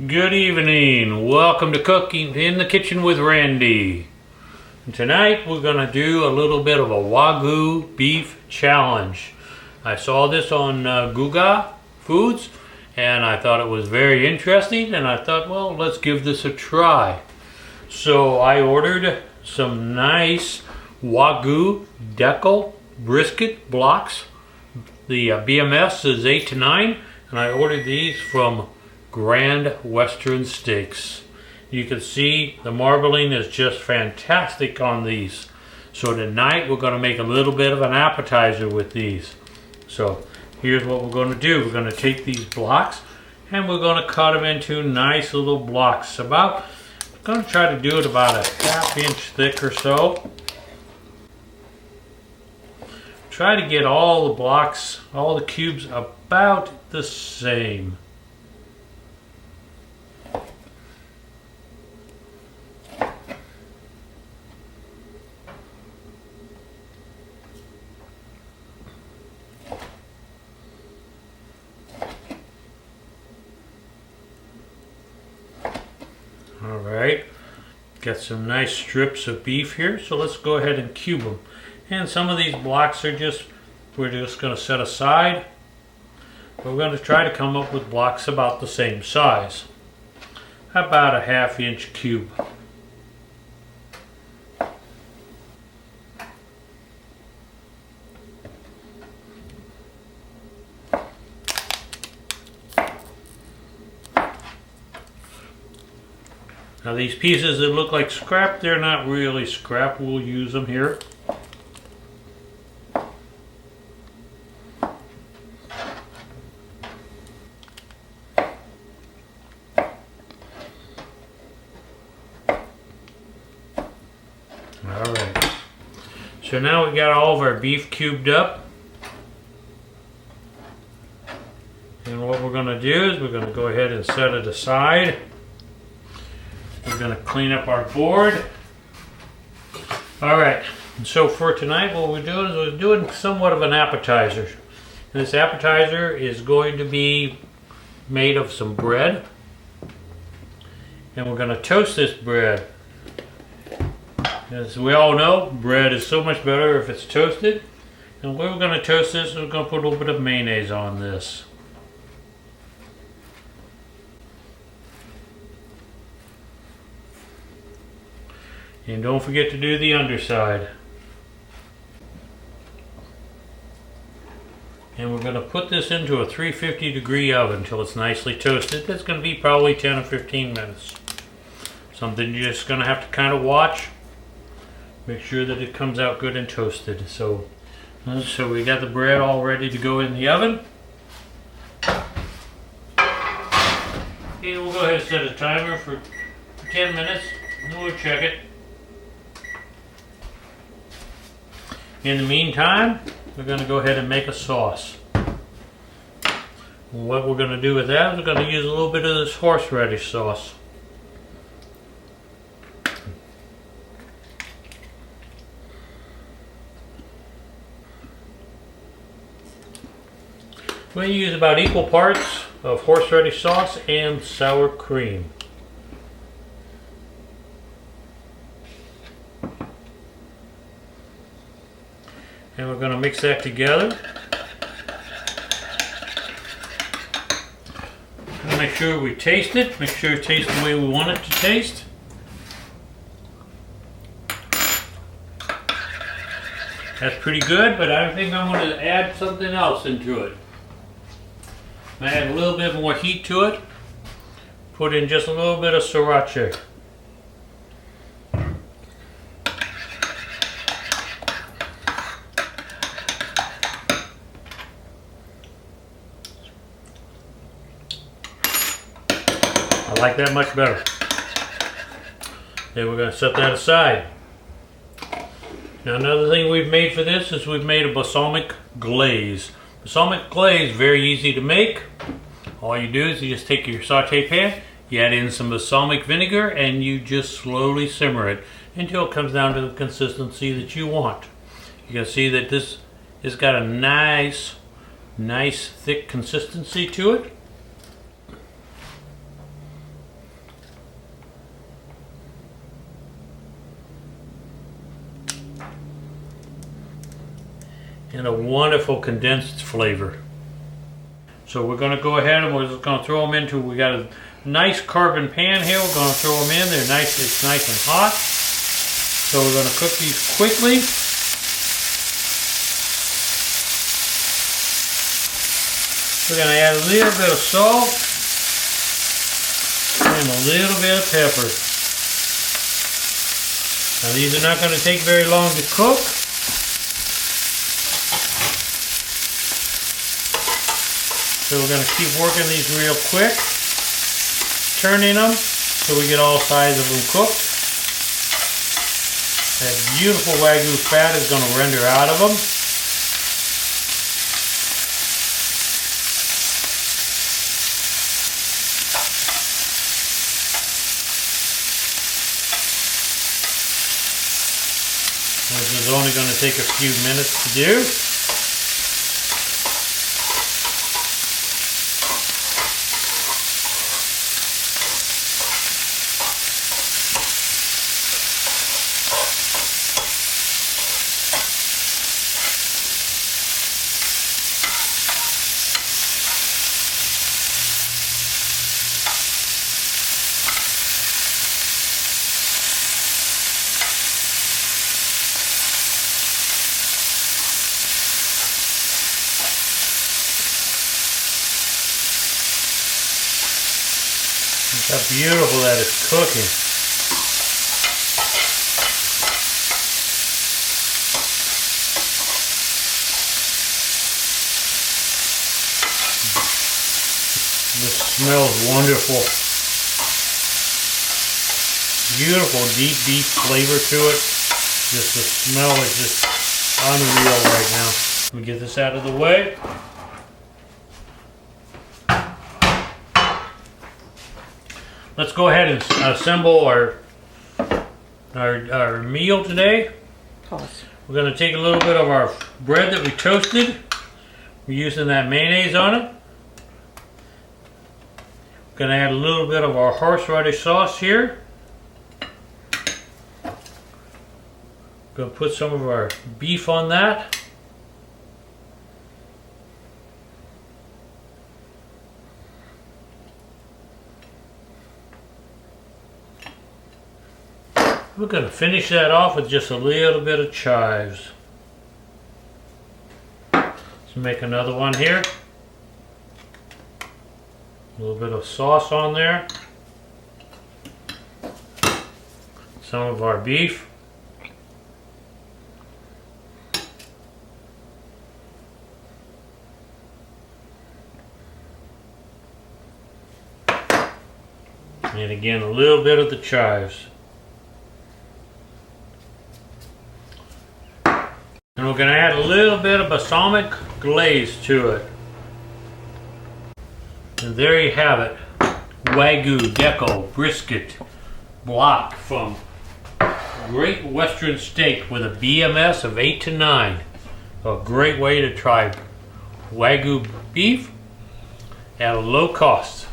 Good evening. Welcome to Cooking in the Kitchen with Randy. And tonight we're going to do a little bit of a Wagyu beef challenge. I saw this on Guga Foods and I thought it was very interesting, and I thought, well, let's give this a try. So I ordered some nice Wagyu Deckle brisket blocks. The BMS is 8 to 9, and I ordered these from Grand Western Steaks. You can see the marbling is just fantastic on these. So tonight we're going to make a little bit of an appetizer with these. So here's what we're going to do. We're going to take these blocks and we're going to cut them into nice little blocks. I'm going to try to do it about a ½ inch thick or so. Try to get all the blocks, all the cubes about the same. Alright, got some nice strips of beef here, so let's go ahead and cube them. And some of these blocks are we're just going to set aside. We're going to try to come up with blocks about the same size. About a ½ inch cube. Now these pieces that look like scrap, they're not really scrap. We'll use them here. Alright, so now we got all of our beef cubed up. And what we're going to do is we're going to go ahead and set it aside. We're going to clean up our board. Alright, so for tonight what we're doing is we're doing somewhat of an appetizer. And this appetizer is going to be made of some bread. And we're going to toast this bread. As we all know, bread is so much better if it's toasted. And we're going to toast this, we're going to put a little bit of mayonnaise on this. And don't forget to do the underside. And we're going to put this into a 350 degree oven until it's nicely toasted. That's going to be probably 10 or 15 minutes. Something you're just going to have to kind of watch. Make sure that it comes out good and toasted. So we got the bread all ready to go in the oven. And we'll go ahead and set a timer for 10 minutes. And we'll check it. In the meantime, we're going to go ahead and make a sauce. What we're going to do with that is we're going to use a little bit of this horseradish sauce. We're going to use about equal parts of horseradish sauce and sour cream. And we're going to mix that together. Make sure we taste it. Make sure it tastes the way we want it to taste. That's pretty good, but I think I'm going to add something else into it. I add a little bit more heat to it. Put in just a little bit of sriracha. I like that much better. Then we're going to set that aside. Now another thing we've made for this is we've made a balsamic glaze. Balsamic glaze, very easy to make. All you do is you just take your saute pan, you add in some balsamic vinegar, and you just slowly simmer it until it comes down to the consistency that you want. You can see that this has got a nice thick consistency to it. and a wonderful condensed flavor. So we're going to go ahead and we're just going to throw them into, we got a nice carbon pan here. We're going to throw them in. They're nice, it's nice and hot. So we're going to cook these quickly. We're going to add a little bit of salt and a little bit of pepper. Now these are not going to take very long to cook. So we're going to keep working these real quick, turning them so we get all sides of them cooked. That beautiful Wagyu fat is going to render out of them. This is only going to take a few minutes to do. Look how beautiful that is cooking. This smells wonderful. Beautiful deep beef flavor to it. Just the smell is just unreal right now. Let me get this out of the way. Let's go ahead and assemble our meal today. Pause. We're going to take a little bit of our bread that we toasted. We're using that mayonnaise on it. We're going to add a little bit of our horseradish sauce here. Going to put some of our beef on that. We're going to finish that off with just a little bit of chives. Let's make another one here. A little bit of sauce on there. Some of our beef. And again, a little bit of the chives. And we're going to add a little bit of balsamic glaze to it. And there you have it. Wagyu Deckle Brisket Block from Great Western Steak with a BMS of 8 to 9. A great way to try Wagyu beef at a low cost.